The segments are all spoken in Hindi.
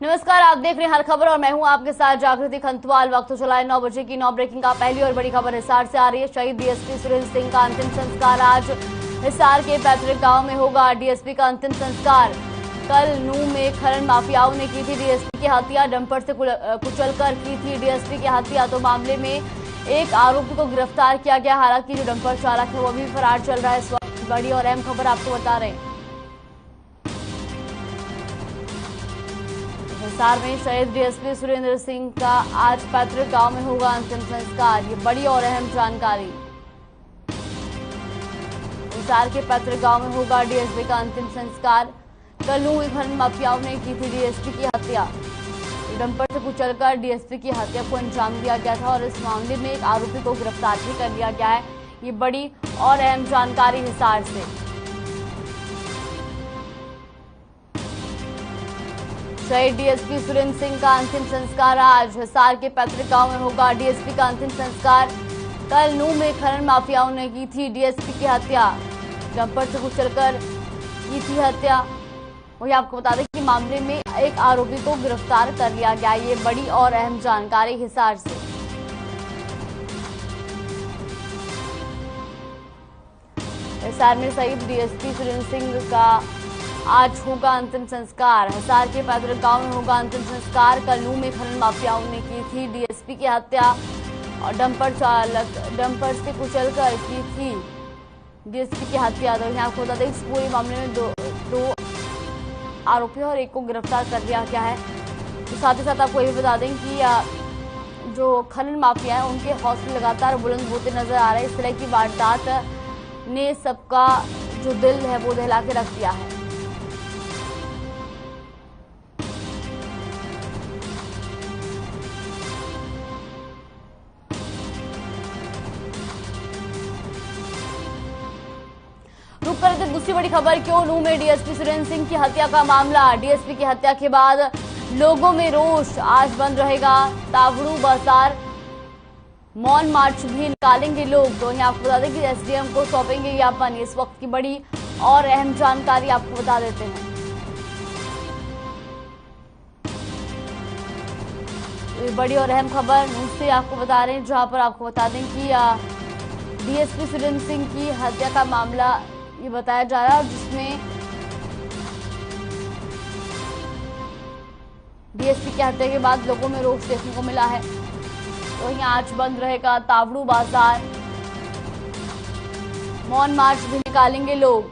नमस्कार, आप देख रहे हैं हर खबर और मैं हूं आपके साथ जागृति खंतवाल। वक्त तो चला है 9 बजे की। 9 ब्रेकिंग का पहली और बड़ी खबर हिसार से आ रही है। शहीद डीएसपी सुरेंद्र सिंह का अंतिम संस्कार आज हिसार के पैतृक गांव में होगा। डीएसपी का अंतिम संस्कार कल नूह में खनन माफियाओं ने की थी डीएसपी की हत्या, डंपर से कुचलकर की थी डीएसपी की हत्या। तो मामले में एक आरोपी को गिरफ्तार किया गया, हालांकि जो डंपर चालक है वो भी फरार चल रहा है। इस वक्त बड़ी और अहम खबर आपको बता रहे हैं। हिसार में शहीद डीएसपी सुरेंद्र सिंह का आज पैतृक गांव में होगा अंतिम संस्कार। ये बड़ी और अहम जानकारी। हिसार के पैतृक गांव में होगा डीएसपी का अंतिम संस्कार। कल नूह खनन माफियाओं ने की थी डीएसपी की हत्या, डंपर से कुचलकर डीएसपी की हत्या को अंजाम दिया गया था और इस मामले में एक आरोपी को गिरफ्तार भी कर लिया गया है। ये बड़ी और अहम जानकारी हिसार से। शहीद डीएसपी सुरेंद्र सिंह का अंतिम संस्कार आज हिसार के पैतृक गांव में होगा। डीएसपी का अंतिम संस्कार कल नूह में खनन माफियाओं ने की थी डीएसपी की हत्या, डंपर से कुचलकर की थी हत्या। वही आपको बता दें कि मामले में एक आरोपी को गिरफ्तार कर लिया गया। ये बड़ी और अहम जानकारी हिसार से। हिसार में शहीद डीएसपी सुरेंद्र सिंह का आज होगा अंतिम संस्कार। हिसार के पैतृक गांव में होगा अंतिम संस्कार। कल नूह में खनन माफियाओं ने की थी डीएसपी की हत्या और डंपर से कुचलकर की थी डीएसपी की हत्या। तो यहाँ आपको बता दें इस पूरे मामले में दो आरोपियों और एक को गिरफ्तार कर लिया गया है। तो साथ ही साथ आपको ये भी बता दें कि जो खनन माफिया है उनके हौसले लगातार बुलंद होते नजर आ रहे हैं। इस तरह की वारदात ने सबका जो दिल है वो दहला के रख दिया है। रुक कर तो दूसरी बड़ी खबर, क्यों नूह में डीएसपी सुरेंद्र सिंह की हत्या का मामला। डीएसपी की हत्या के बाद लोगों में रोष, आज बंद रहेगा तावड़ू बाजार, मौन मार्च भी निकालेंगे लोग। तो यहाँ आपको बता दें कि एसडीएम को सौंपेंगे ज्ञापन। इस वक्त की बड़ी और अहम जानकारी आपको बता देते हैं। ये बड़ी और अहम खबर नूह से आपको बता रहे हैं, जहां पर आपको बता दें कि डीएसपी सुरेंद्र सिंह की हत्या का मामला ये बताया जा रहा है, जिसमें डीएसपी की हत्या के बाद लोगों में रोष देखने को मिला है। तो वहीं आज बंद रहेगा तावड़ू बाजार, मौन मार्च भी निकालेंगे लोग।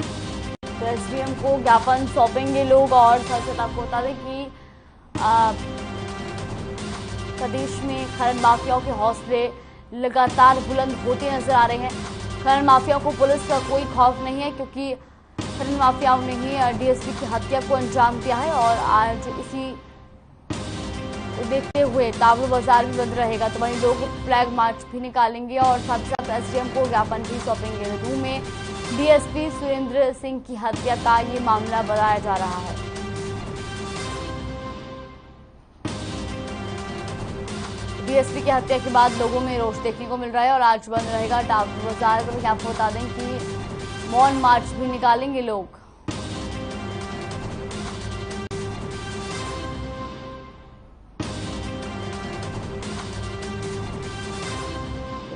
तो एसडीएम को ज्ञापन सौंपेंगे लोग। और साथ साथ आपको बता दें कि प्रदेश में खनन माफियाओं के हौसले लगातार बुलंद होते नजर आ रहे हैं। खनन माफियाओं को पुलिस का कोई खौफ नहीं है, क्योंकि खनन माफियाओं ने ही डीएसपी की हत्या को अंजाम दिया है। और आज इसी को देखते हुए तावड़ू बाजार भी बंद रहेगा। तो वहीं लोग फ्लैग मार्च भी निकालेंगे और साथ ही साथ एसडीएम को ज्ञापन भी सौंपेंगे। नूह में डीएसपी सुरेंद्र सिंह की हत्या का ये मामला बताया जा रहा है। डीएसपी की हत्या के बाद लोगों में रोष देखने को मिल रहा है और आज बंद रहेगा तावड़ू बाजार। तो आपको बता दें कि मौन मार्च भी निकालेंगे लोग।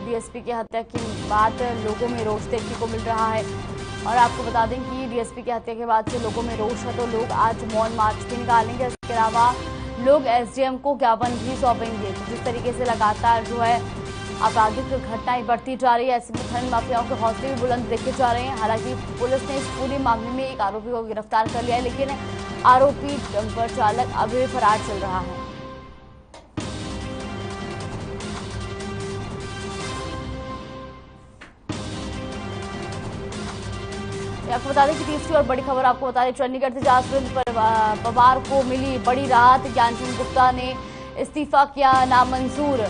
डीएसपी की हत्या के बाद लोगों में रोष देखने को मिल रहा है और आपको बता दें कि डीएसपी की हत्या के बाद से लोगों में रोष है, तो लोग आज मौन मार्च भी निकालेंगे। इसके अलावा लोग एसडीएम को ज्ञापन भी सौंपेंगे। तो जिस तरीके से लगातार जो है आपराधिक घटनाएं बढ़ती जा रही है, ऐसे में खनन माफियाओं के हौसले भी बुलंद देखे जा रहे हैं। हालांकि पुलिस ने इस पूरे मामले में एक आरोपी को गिरफ्तार कर लिया है, लेकिन आरोपी डंपर चालक अभी भी फरार चल रहा है। आपको बता दें कि तीसरी और बड़ी खबर आपको बता दें, चंडीगढ़ से जहां सुरेंद्र पवार को मिली बड़ी राहत। ज्ञानचंद गुप्ता ने इस्तीफा किया नामंजूर।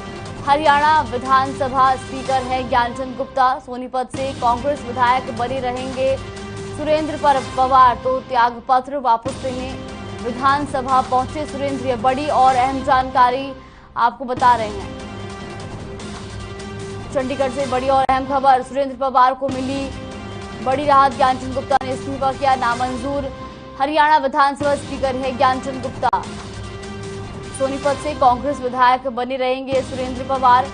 हरियाणा विधानसभा स्पीकर है ज्ञानचंद गुप्ता, सोनीपत से कांग्रेस विधायक बने रहेंगे सुरेंद्र पवार। तो त्याग पत्र वापस लेने विधानसभा पहुंचे सुरेंद्र। ये बड़ी और अहम जानकारी आपको बता रहे हैं। चंडीगढ़ से बड़ी और अहम खबर, सुरेंद्र पवार को मिली बड़ी राहत। ज्ञानचंद गुप्ता ने इस्तीफा किया नामंजूर। हरियाणा विधानसभा स्पीकर है ज्ञानचंद गुप्ता। सोनीपत से कांग्रेस विधायक बने रहेंगे सुरेंद्र पवार।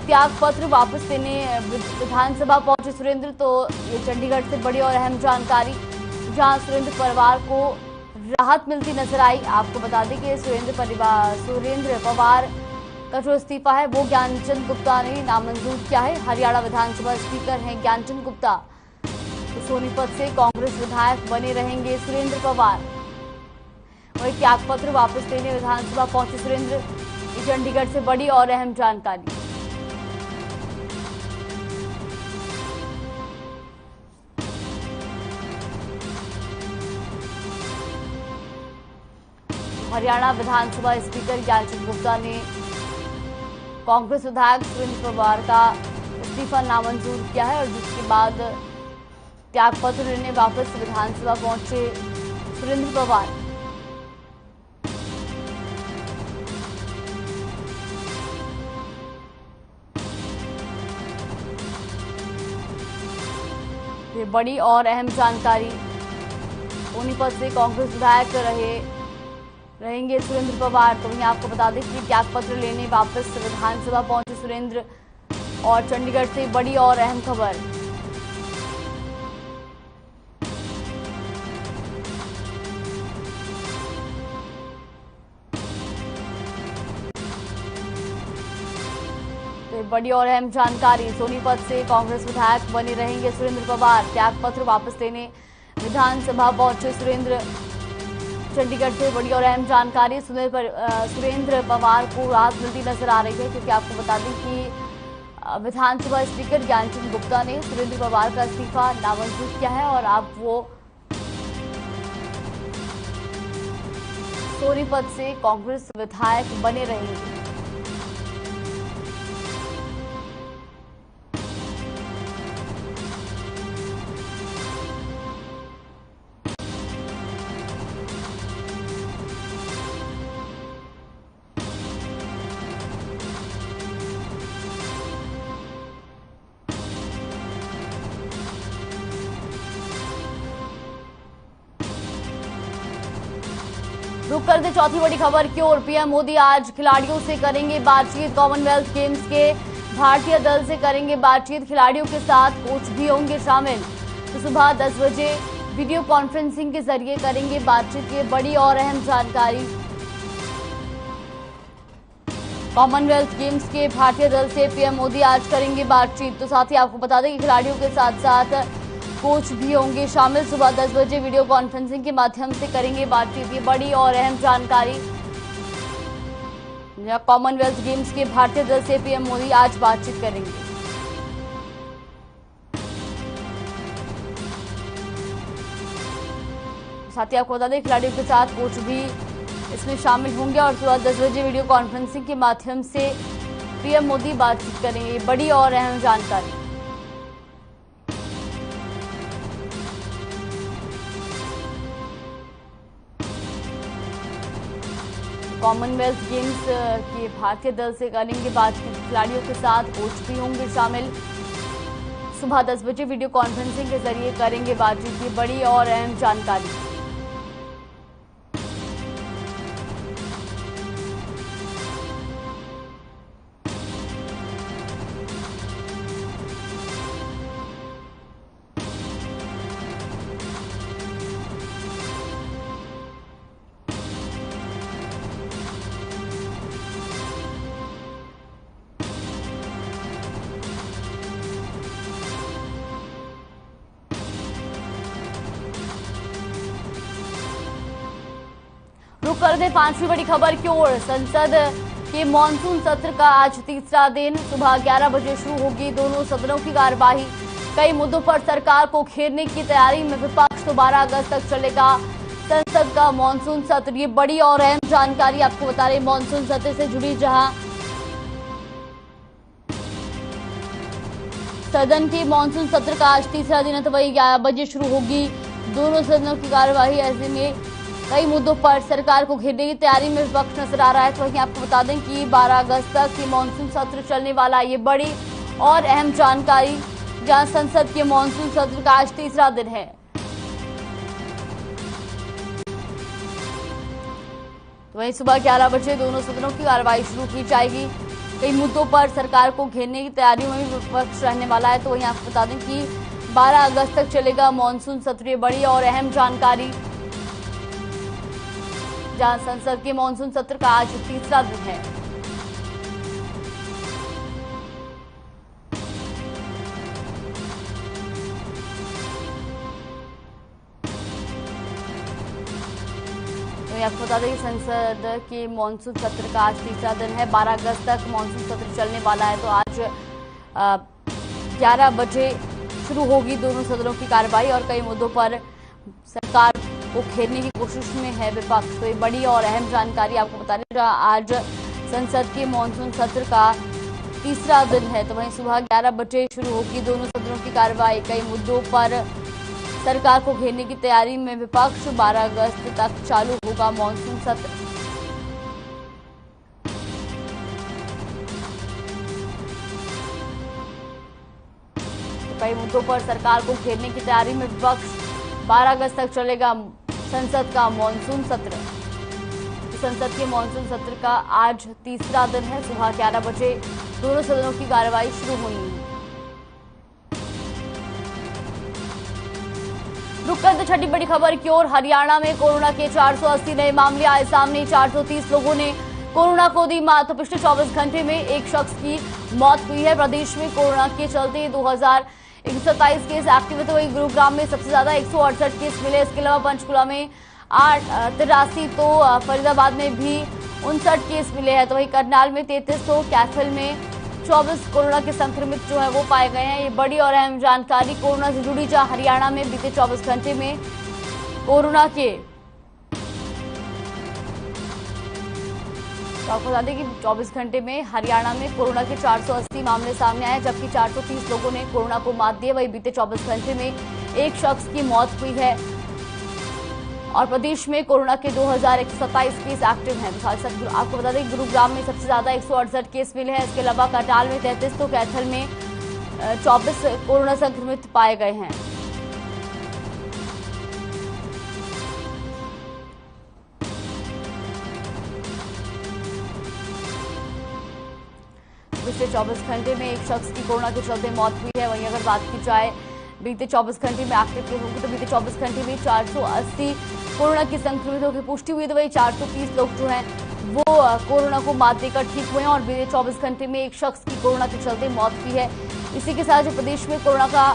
त्याग पत्र वापस लेने विधानसभा पहुंचे सुरेंद्र, तो ये चंडीगढ़ से बड़ी और अहम जानकारी, जहां सुरेंद्र पवार को राहत मिलती नजर आई। आपको बता दें कि सुरेंद्र पवार का जो इस्तीफा है वो ज्ञानचंद गुप्ता ने नामंजूर किया है। हरियाणा विधानसभा स्पीकर हैं ज्ञानचंद गुप्ता, तो सोनीपत से कांग्रेस विधायक बने रहेंगे सुरेंद्र पवार। वही त्याग पत्र वापस लेने विधानसभा पहुंचे सुरेंद्र, ये चंडीगढ़ से बड़ी और अहम जानकारी। हरियाणा विधानसभा स्पीकर ज्ञानचंद गुप्ता ने कांग्रेस विधायक सुरेंद्र पवार का इस्तीफा नामंजूर किया है, और जिसके बाद त्यागपत्र लेने वापस विधानसभा पहुंचे सुरेंद्र पवार। ये बड़ी और अहम जानकारी, सोनीपत से कांग्रेस विधायक रहेंगे सुरेंद्र पवार। तो वहीं आपको बता दें कि त्यागपत्र लेने वापस विधानसभा पहुंचे सुरेंद्र, और चंडीगढ़ से बड़ी और अहम खबर। तो बड़ी और अहम जानकारी, सोनीपत से कांग्रेस विधायक बने रहेंगे सुरेंद्र पवार। त्यागपत्र वापस लेने विधानसभा पहुंचे सुरेंद्र, चंडीगढ़ से बड़ी और अहम जानकारी। सुरेंद्र पवार को राहत मिलती नजर आ रही है, क्योंकि आपको बता दें कि विधानसभा स्पीकर ज्ञानचंद गुप्ता ने सुरेंद्र पवार का इस्तीफा नामंजूर किया है, और अब वो सोनीपत से कांग्रेस विधायक बने रहेंगे। रुक कर दे चौथी बड़ी खबर की ओर। पीएम मोदी आज खिलाड़ियों से करेंगे बातचीत। कॉमनवेल्थ गेम्स के भारतीय दल से करेंगे बातचीत। खिलाड़ियों के साथ कोच भी होंगे शामिल। तो सुबह 10 बजे वीडियो कॉन्फ्रेंसिंग के जरिए करेंगे बातचीत। ये बड़ी और अहम जानकारी। कॉमनवेल्थ गेम्स के भारतीय दल से पीएम मोदी आज करेंगे बातचीत। तो साथ ही आपको बता दें कि खिलाड़ियों के साथ साथ कोच भी होंगे शामिल। सुबह 10 बजे वीडियो कॉन्फ्रेंसिंग के माध्यम से करेंगे बातचीत। ये बड़ी और अहम जानकारी। कॉमनवेल्थ गेम्स के भारतीय दल से पीएम मोदी आज बातचीत करेंगे। साथ ही आपको बता दें खिलाड़ियों के साथ कोच भी इसमें शामिल होंगे, और सुबह 10 बजे वीडियो कॉन्फ्रेंसिंग के माध्यम से पीएम मोदी बातचीत करेंगे। बड़ी और अहम जानकारी। कॉमनवेल्थ गेम्स के भारतीय दल से करेंगे बातचीत। खिलाड़ियों के साथ कोच भी होंगे शामिल। सुबह 10 बजे वीडियो कॉन्फ्रेंसिंग के जरिए करेंगे बातचीत। ये बड़ी और अहम जानकारी। रुक कर दे पांचवी बड़ी खबर की ओर। संसद के मानसून सत्र का आज तीसरा दिन। सुबह 11 बजे शुरू होगी दोनों सदनों की कार्यवाही। कई मुद्दों पर सरकार को घेरने की तैयारी में विपक्ष। तो 12 अगस्त तक चलेगा संसद का मानसून सत्र। ये बड़ी और अहम जानकारी आपको बता रहे मानसून सत्र से जुड़ी, जहां सदन के मानसून सत्र का आज तीसरा दिन है। तो वही 11 बजे शुरू होगी दोनों सदनों की कार्यवाही। ऐसे में कई मुद्दों पर सरकार को घेरने की तैयारी में विपक्ष नजर आ रहा है। तो वहीं आपको बता दें कि 12 अगस्त तक ये मानसून सत्र चलने वाला है। ये बड़ी और अहम जानकारी, जहां संसद के मानसून सत्र का आज तीसरा दिन है। तो वहीं सुबह 11 बजे दोनों सदनों की कार्रवाई शुरू की जाएगी। कई मुद्दों पर सरकार को घेरने की तैयारियों में भी विपक्ष रहने वाला है। तो वहीं आपको बता दें कि 12 अगस्त तक चलेगा मानसून सत्र। ये बड़ी और अहम जानकारी, जहां संसद के मानसून सत्र का आज तीसरा दिन है। आपको बता दें कि संसद के मानसून सत्र का आज तीसरा दिन है। 12 अगस्त तक मानसून सत्र चलने वाला है। तो आज 11 बजे शुरू होगी दोनों सदनों की कार्रवाई और कई मुद्दों पर सरकार को घेरने की कोशिश में है विपक्ष। तो ये बड़ी और अहम जानकारी आपको बता दें, आज संसद के मानसून सत्र का तीसरा दिन है। तो वहीं सुबह 11 बजे शुरू होगी दोनों सदनों की कार्रवाई। कई मुद्दों पर सरकार को घेरने की तैयारी में विपक्ष। 12 अगस्त तक चालू होगा मानसून सत्र। तो कई मुद्दों पर सरकार को घेरने की तैयारी में विपक्ष। 12 अगस्त तक चलेगा संसद का मानसून सत्र। संसद के मानसून सत्र का आज तीसरा दिन है। सुबह 11 बजे दोनों सदनों की कार्रवाई शुरू होनी है। रुक करते छठी बड़ी खबर की ओर। हरियाणा में कोरोना के 480 नए मामले आए सामने। 430 लोगों ने कोरोना को दी मात। तो पिछले 24 घंटे में एक शख्स की मौत हुई है। प्रदेश में कोरोना के चलते 2127 केस एक्टिव है। तो वही गुरुग्राम में सबसे ज्यादा 168 केस मिले। इसके अलावा पंचकुला में 83, तो फरीदाबाद में भी 59 केस मिले हैं। तो वही करनाल में 33, तो कैथल में 24 कोरोना के संक्रमित जो है वो पाए गए हैं। ये बड़ी और अहम जानकारी कोरोना से जुड़ी, जहां हरियाणा में बीते 24 घंटे में कोरोना के, तो आपको बता दें कि 24 घंटे में हरियाणा में कोरोना के 480 मामले सामने आए, जबकि 430 लोगों ने कोरोना को मात दी। वही बीते 24 घंटे में एक शख्स की मौत हुई है और प्रदेश में कोरोना के 2127 केस एक्टिव हैं। तो आपको बता दें गुरुग्राम में सबसे ज्यादा 168 केस मिले हैं। इसके अलावा करनाल में 33, तो कैथल में 24 कोरोना संक्रमित पाए गए हैं। पिछले 24 घंटे में एक शख्स की कोरोना के चलते मौत हुई है। वहीं अगर बात की जाए बीते 24 घंटे में एक्टिव केस होंगे, तो बीते 24 घंटे में 480 कोरोना के संक्रमितों की पुष्टि हुई। तो वही 430 लोग जो हैं वो कोरोना को मात देकर ठीक हुए हैं और बीते 24 घंटे में एक शख्स की कोरोना के चलते मौत हुई है। इसी के साथ जो प्रदेश में कोरोना का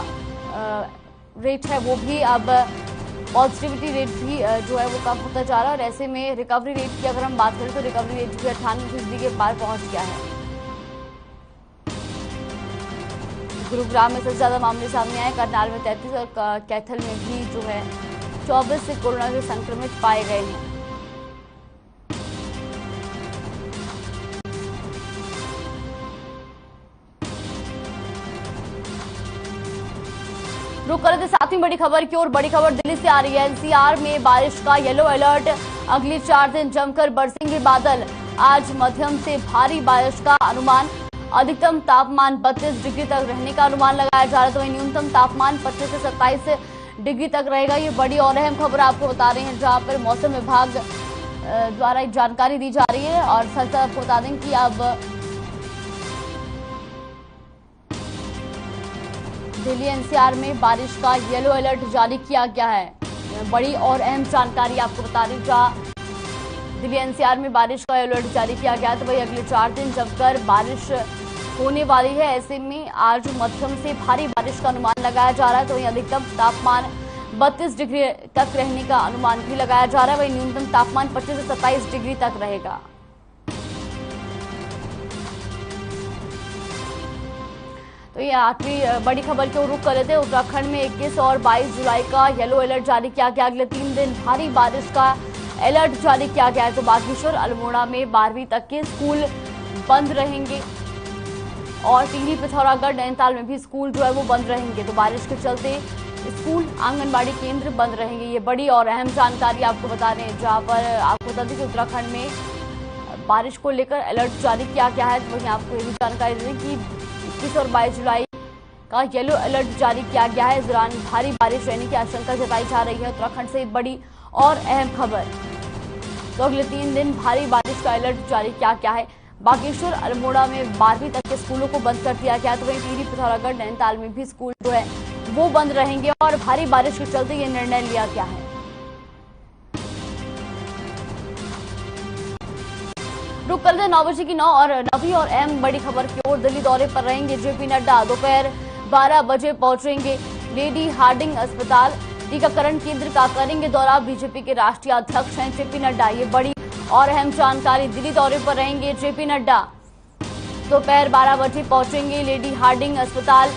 रेट है वो भी अब, पॉजिटिविटी रेट भी जो है वो कम होता जा रहा है। और ऐसे में रिकवरी रेट की अगर हम बात करें तो रिकवरी रेट जो 98% के पार पहुंच गया है। गुरुग्राम में सबसे ज्यादा मामले सामने आए। करनाल में 33 और कैथल में भी जो है 24 से कोरोना के संक्रमित पाए गए हैं। रुक कर थे 7वीं बड़ी खबर की ओर। बड़ी खबर दिल्ली से आ रही है। एनसीआर में बारिश का येलो अलर्ट। अगले 4 दिन जमकर बरसेंगे बादल। आज मध्यम से भारी बारिश का अनुमान। अधिकतम तापमान 32 डिग्री तक रहने का अनुमान लगाया जा रहा है। तो वहीं न्यूनतम तापमान 25 से 27 डिग्री तक रहेगा। ये बड़ी और अहम खबर आपको बता रहे हैं, जहां पर मौसम विभाग द्वारा एक जानकारी दी जा रही है। और साथ साथ आपको बता दें कि अब दिल्ली एनसीआर में बारिश का येलो अलर्ट जारी किया गया है। बड़ी और अहम जानकारी आपको बता रही, जहां दिल्ली एनसीआर में बारिश का अलर्ट जारी किया गया। तो वही अगले 4 दिन जमकर बारिश होने वाली है। ऐसे में आज मध्यम से भारी बारिश का अनुमान लगाया जा रहा है। तो वही अधिकतम तापमान 32 डिग्री तक रहने का अनुमान भी लगाया जा रहा है। वही न्यूनतम तापमान 25 से 27 डिग्री तक रहेगा। तो ये 8वीं बड़ी खबर की ओर रुख कर लेते हैं। उत्तराखंड में 21 और 22 जुलाई का येलो अलर्ट जारी किया गया। अगले 3 दिन भारी बारिश का अलर्ट जारी किया गया है। तो बागेश्वर, अल्मोड़ा में 12वीं तक के स्कूल बंद रहेंगे और टिहरी, पिथौरागढ़, नैनीताल में भी स्कूल जो है वो बंद रहेंगे। तो बारिश के चलते स्कूल, आंगनबाड़ी केंद्र बंद रहेंगे। ये बड़ी और अहम जानकारी आपको बता रहे हैं, जहां पर आपको बता दें कि उत्तराखंड में बारिश को लेकर अलर्ट जारी किया गया है। तो वहीं आपको ये भी जानकारी दें कि 21 और 22 जुलाई का येलो अलर्ट जारी किया गया है। इस दौरान भारी बारिश रहने की आशंका जताई जा रही है। उत्तराखंड से बड़ी और अहम खबर। तो अगले 3 दिन भारी बारिश का अलर्ट जारी किया गया है। बागेश्वर, अल्मोड़ा में 12वीं तक के स्कूलों को बंद कर दिया गया। तो वहीं टिहरी, पिथौरागढ़, नैनीताल में भी स्कूल जो है वो बंद रहेंगे और भारी बारिश के चलते ये निर्णय लिया गया है। रुक करते हैं 9 बजे की 9 और नवी और अहम बड़ी खबर की ओर। दिल्ली दौरे पर रहेंगे जेपी नड्डा। दोपहर 12 बजे पहुंचेंगे लेडी हार्डिंग अस्पताल। टीकाकरण केंद्र का करेंगे दौरा। बीजेपी के राष्ट्रीय अध्यक्ष हैं जेपी नड्डा। ये बड़ी और अहम जानकारी। दिल्ली दौरे पर रहेंगे जेपी नड्डा। दोपहर 12 बजे पहुंचेंगे लेडी हार्डिंग अस्पताल।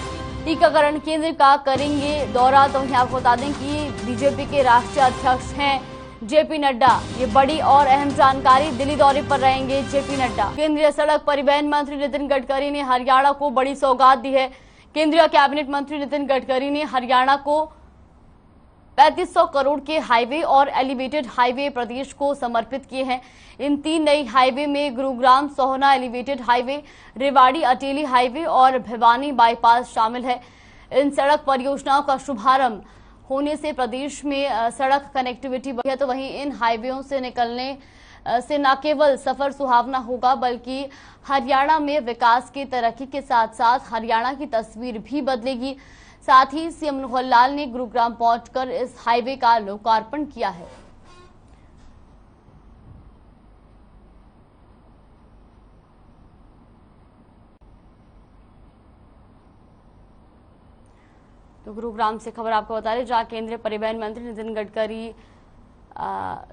टीकाकरण केंद्र का करेंगे दौरा। तो वहीं आपको बता दें कि बीजेपी के राष्ट्रीय अध्यक्ष हैं जेपी नड्डा। ये बड़ी और अहम जानकारी। दिल्ली दौरे पर रहेंगे जेपी नड्डा। केंद्रीय सड़क परिवहन मंत्री नितिन गडकरी ने हरियाणा को बड़ी सौगात दी है। केंद्रीय कैबिनेट मंत्री नितिन गडकरी ने हरियाणा को 3500 करोड़ के हाईवे और एलिवेटेड हाईवे प्रदेश को समर्पित किए हैं। इन 3 नई हाईवे में Gurugram Sohna elevated highway, Rewari Ateli highway और भिवानी बाईपास शामिल है। इन सड़क परियोजनाओं का शुभारंभ होने से प्रदेश में सड़क कनेक्टिविटी बढ़ी है। तो वहीं इन हाईवेओं से निकलने से न केवल सफर सुहावना होगा बल्कि हरियाणा में विकास की तरक्की के साथ साथ हरियाणा की तस्वीर भी बदलेगी। साथ ही सीएम मनोहर लाल ने गुरुग्राम पहुंचकर इस हाईवे का लोकार्पण किया है। तो गुरुग्राम से खबर आपको बता दें, जहां केंद्रीय परिवहन मंत्री नितिन गडकरी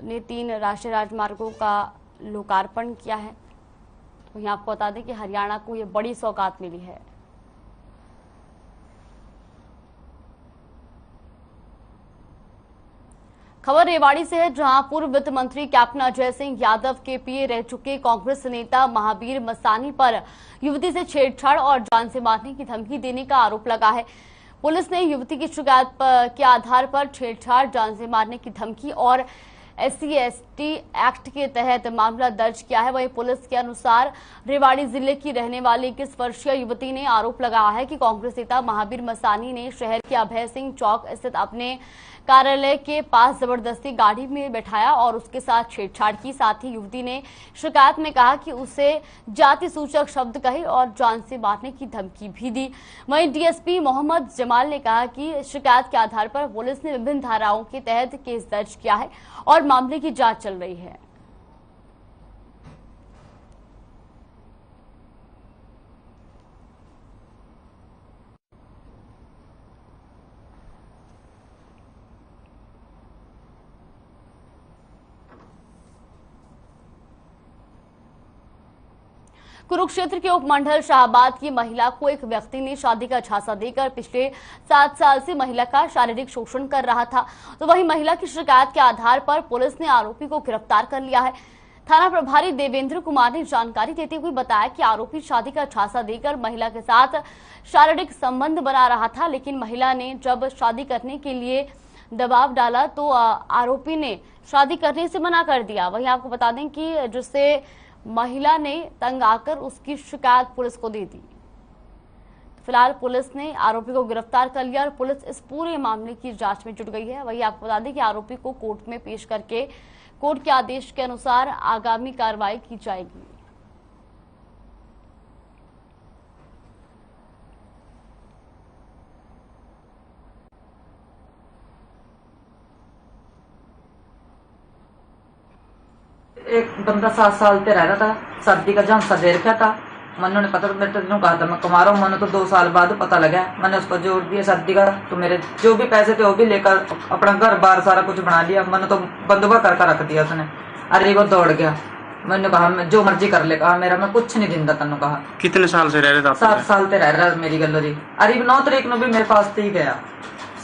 ने 3 राष्ट्रीय राजमार्गों का लोकार्पण किया है। तो यहाँ आपको बता दें कि हरियाणा को ये बड़ी सौगात मिली है। खबर रेवाड़ी से है, जहां पूर्व वित्त मंत्री कैप्टन अजय सिंह यादव के पीए रह चुके कांग्रेस नेता महावीर मसानी पर युवती से छेड़छाड़ और जान से मारने की धमकी देने का आरोप लगा है। पुलिस ने युवती की शिकायत के आधार पर छेड़छाड़, जान से मारने की धमकी और SC/ST एक्ट के तहत मामला दर्ज किया है। वहीं पुलिस के अनुसार रेवाड़ी जिले की रहने वाली 21 वर्षीय युवती ने आरोप लगाया है कि कांग्रेस नेता महावीर मसानी ने शहर के अभय सिंह चौक स्थित अपने कार्यालय के पास जबरदस्ती गाड़ी में बैठाया और उसके साथ छेड़छाड़ की। साथ ही युवती ने शिकायत में कहा कि उसे जाति सूचक शब्द कहे और जान से मारने की धमकी भी दी। वहीं डीएसपी मोहम्मद जमाल ने कहा कि शिकायत के आधार पर पुलिस ने विभिन्न धाराओं के तहत केस दर्ज किया है और मामले की जांच चल रही है। कुरुक्षेत्र के उपमंडल शाहबाद की महिला को एक व्यक्ति ने शादी का झांसा देकर पिछले 7 साल से महिला का शारीरिक शोषण कर रहा था। तो वहीं महिला की शिकायत के आधार पर पुलिस ने आरोपी को गिरफ्तार कर लिया है। थाना प्रभारी देवेंद्र कुमार ने जानकारी देते हुए बताया कि आरोपी शादी का झांसा देकर महिला के साथ शारीरिक संबंध बना रहा था, लेकिन महिला ने जब शादी करने के लिए दबाव डाला तो आरोपी ने शादी करने से मना कर दिया। वहीं आपको बता दें कि जिससे महिला ने तंग आकर उसकी शिकायत पुलिस को दे दी। फिलहाल पुलिस ने आरोपी को गिरफ्तार कर लिया और पुलिस इस पूरे मामले की जांच में जुट गई है। वहीं आपको बता दें कि आरोपी को कोर्ट में पेश करके कोर्ट के आदेश के अनुसार आगामी कार्रवाई की जाएगी। एक बंदा 7 साल से रह रहा था, शादी का झांसा दे रखा था। मनु ने पता कहा था मैं कमा रहा हूँ। मनु तो 2 साल बाद पता लगा। मैंने उसको जोड़ दिया शादी का, तो मेरे जो भी पैसे थे वो भी लेकर अपना घर बार सारा कुछ बना लिया। मनु तो बंदूका करके रख दिया उसने। अरे वो दौड़ गया। मैंने कहा मैं जो मर्जी कर ले, कहा मेरा मैं कुछ नहीं दिंदा। तेन कहा कितने साल से रह रहे थे? 7 साल से रह रहा मेरी गलो जी। अरे 9 तारीख में भी मेरे पास से ही गया।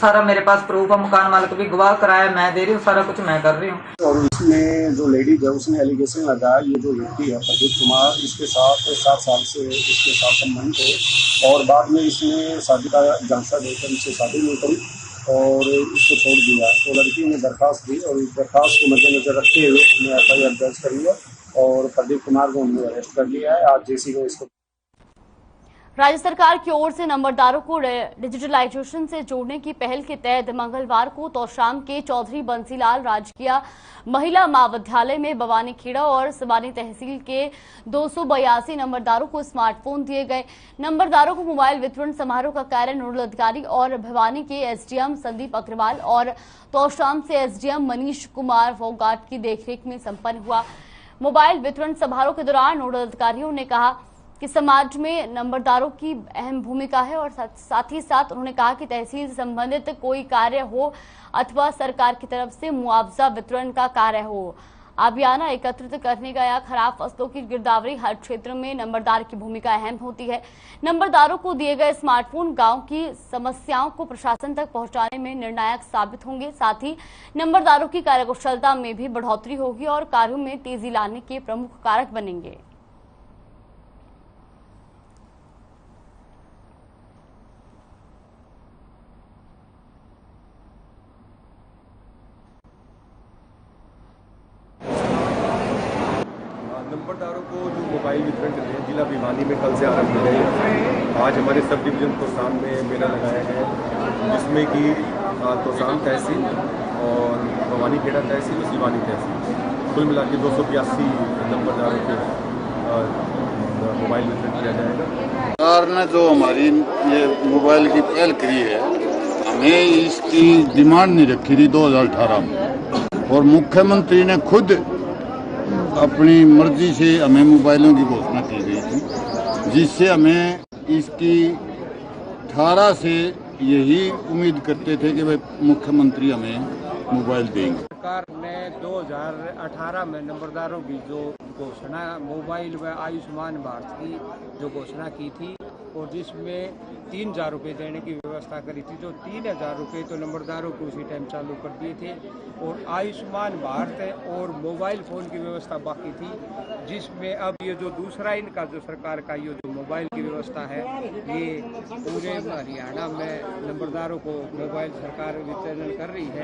सारा मेरे पास प्रूफ है, मकान मालिक भी गवाह कराया, मैं दे रही हूँ, सारा कुछ मैं कर रही हूँ। और उसमें जो लेडी है उसने एलिगेशन लगाया ये जो व्यक्ति है प्रदीप कुमार, इसके साथ 7 साल से इसके साथ संबंध है और बाद में इसने शादी का झांसा देकर इससे शादी नहीं करी और इसको छोड़ दिया। तो लड़की ने दरखास्त दी और इस दरखास्त को मद्देनजर रखते हुए हमने FIR दर्ज कर लिया और प्रदीप कुमार को हमने अरेस्ट कर लिया है। आज JC को इसको राज्य सरकार की ओर से नंबरदारों को डिजिटलाइजेशन से जोड़ने की पहल के तहत मंगलवार को तोशाम के चौधरी बंसीलाल राजकीय महिला महाविद्यालय में बवानीखेड़ा और सिवानी तहसील के 282 नंबरदारों को स्मार्टफोन दिए गए। नंबरदारों को मोबाइल वितरण समारोह का कार्य नोडल अधिकारी और भिवानी के एसडीएम संदीप अग्रवाल और तोशाम से एसडीएम मनीष कुमार फोगाट की देखरेख में संपन्न हुआ। मोबाइल वितरण समारोह के दौरान नोडल अधिकारियों ने कहा कि समाज में नंबरदारों की अहम भूमिका है और साथ ही साथ उन्होंने कहा कि तहसील से संबंधित कोई कार्य हो अथवा सरकार की तरफ से मुआवजा वितरण का कार्य हो, आबियाना एकत्रित करने का या खराब फसलों की गिरदावरी, हर क्षेत्र में नंबरदार की भूमिका अहम होती है। नंबरदारों को दिए गए स्मार्टफोन गांव की समस्याओं को प्रशासन तक पहुंचाने में निर्णायक साबित होंगे। साथ ही नंबरदारों की कार्यकुशलता में भी बढ़ोतरी होगी और कार्यों में तेजी लाने के प्रमुख कारक बनेंगे। नंबरदारों को जो मोबाइल वितरण कर रहे हैं जिला भिवानी में कल से आरंभ हो गए हैं। आज हमारे सब डिवीजन तोशाम में मेला लगाया है, जिसमें कि तोशाम तहसील और भवानीखेड़ा तहसील और सिवानी तहसील कुल मिला के 282 नंबरदारों के मोबाइल वितरण किया जाएगा। सरकार ने जो हमारी ये मोबाइल की पहल करी है, हमें इसकी डिमांड नहीं रखी थी 2018 में, और मुख्यमंत्री ने खुद अपनी मर्जी से हमें मोबाइलों की घोषणा की गई थी, जिससे हमें इसकी 18 से यही उम्मीद करते थे कि भाई मुख्यमंत्री हमें मोबाइल देंगे। सरकार ने 2018 में नंबरदारों की जो घोषणा मोबाइल व आयुष्मान भारत की जो घोषणा की थी और जिसमें 3000 रुपये देने की व्यवस्था करी थी, तो 3000 रुपये तो नंबरदारों को उसी टाइम चालू कर दिए थे और आयुष्मान भारत और मोबाइल फ़ोन की व्यवस्था बाकी थी, जिसमें अब ये जो दूसरा इनका जो सरकार का ये जो मोबाइल की व्यवस्था है, ये पूरे हरियाणा में नंबरदारों को मोबाइल सरकार वितरण कर रही है।